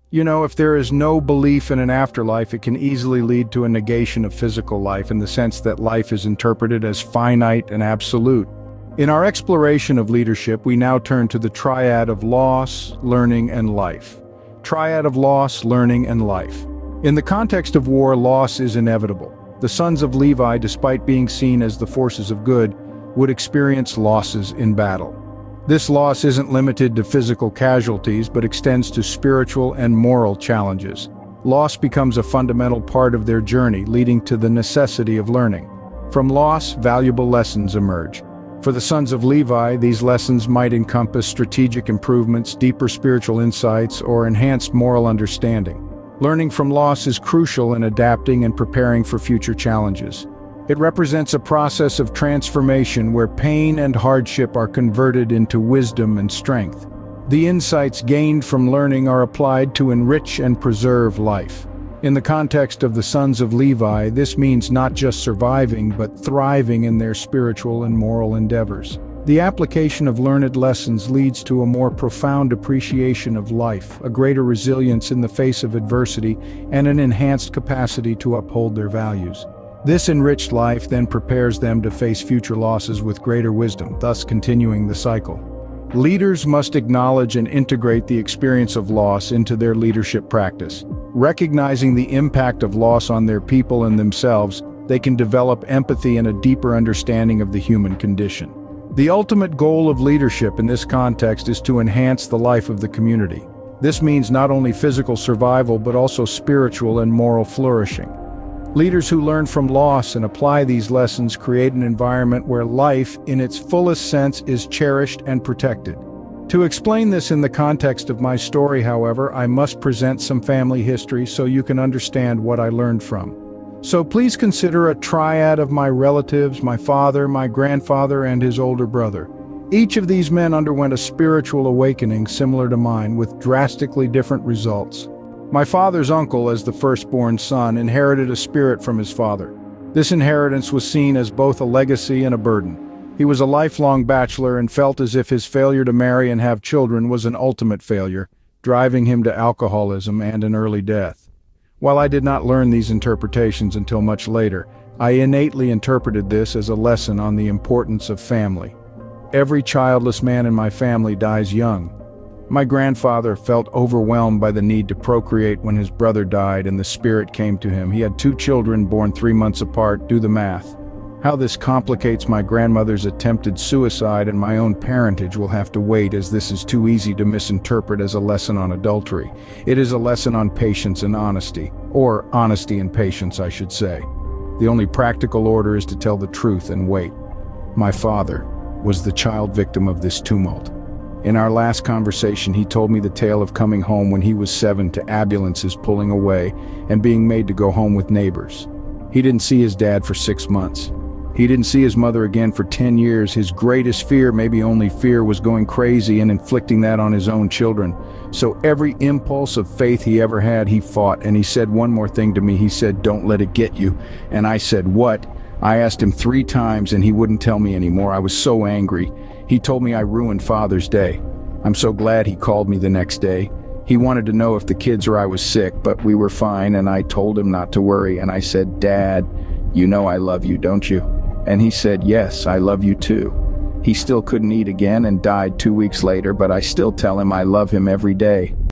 You know, if there is no belief in an afterlife, it can easily lead to a negation of physical life in the sense that life is interpreted as finite and absolute. In our exploration of leadership, we now turn to the triad of loss, learning, and life. Triad of loss, learning, and life. In the context of war, loss is inevitable. The sons of Levi, despite being seen as the forces of good, would experience losses in battle. This loss isn't limited to physical casualties, but extends to spiritual and moral challenges. Loss becomes a fundamental part of their journey, leading to the necessity of learning. From loss, valuable lessons emerge. For the sons of Levi, these lessons might encompass strategic improvements, deeper spiritual insights, or enhanced moral understanding. Learning from loss is crucial in adapting and preparing for future challenges. It represents a process of transformation where pain and hardship are converted into wisdom and strength. The insights gained from learning are applied to enrich and preserve life. In the context of the sons of Levi, this means not just surviving, but thriving in their spiritual and moral endeavors. The application of learned lessons leads to a more profound appreciation of life, a greater resilience in the face of adversity, and an enhanced capacity to uphold their values. This enriched life then prepares them to face future losses with greater wisdom, thus continuing the cycle. Leaders must acknowledge and integrate the experience of loss into their leadership practice. Recognizing the impact of loss on their people and themselves, they can develop empathy and a deeper understanding of the human condition. The ultimate goal of leadership in this context is to enhance the life of the community. This means not only physical survival, but also spiritual and moral flourishing. Leaders who learn from loss and apply these lessons create an environment where life, in its fullest sense, is cherished and protected. To explain this in the context of my story, however, I must present some family history so you can understand what I learned from. So please consider a triad of my relatives, my father, my grandfather, and his older brother. Each of these men underwent a spiritual awakening similar to mine, with drastically different results. My father's uncle, as the firstborn son, inherited a spirit from his father. This inheritance was seen as both a legacy and a burden. He was a lifelong bachelor and felt as if his failure to marry and have children was an ultimate failure, driving him to alcoholism and an early death. While I did not learn these interpretations until much later, I innately interpreted this as a lesson on the importance of family. Every childless man in my family dies young. My grandfather felt overwhelmed by the need to procreate when his brother died and the spirit came to him. He had 2 children born 3 months apart. Do the math. How this complicates my grandmother's attempted suicide and my own parentage will have to wait, as this is too easy to misinterpret as a lesson on adultery. It is a lesson on patience and honesty, or honesty and patience, I should say. The only practical order is to tell the truth and wait. My father was the child victim of this tumult. In our last conversation, he told me the tale of coming home when he was 7 to ambulances pulling away and being made to go home with neighbors. He didn't see his dad for 6 months. He didn't see his mother again for 10 years. His greatest fear, maybe only fear, was going crazy and inflicting that on his own children. So every impulse of faith he ever had, he fought. And he said one more thing to me. He said, "Don't let it get you." And I said, "What?" I asked him 3 times and he wouldn't tell me anymore. I was so angry. He told me I ruined Father's Day. I'm so glad he called me the next day. He wanted to know if the kids or I was sick, but we were fine, and I told him not to worry. And I said, "Dad, you know I love you, don't you?" And he said, "Yes, I love you too." He still couldn't eat again and died 2 weeks later, but I still tell him I love him every day.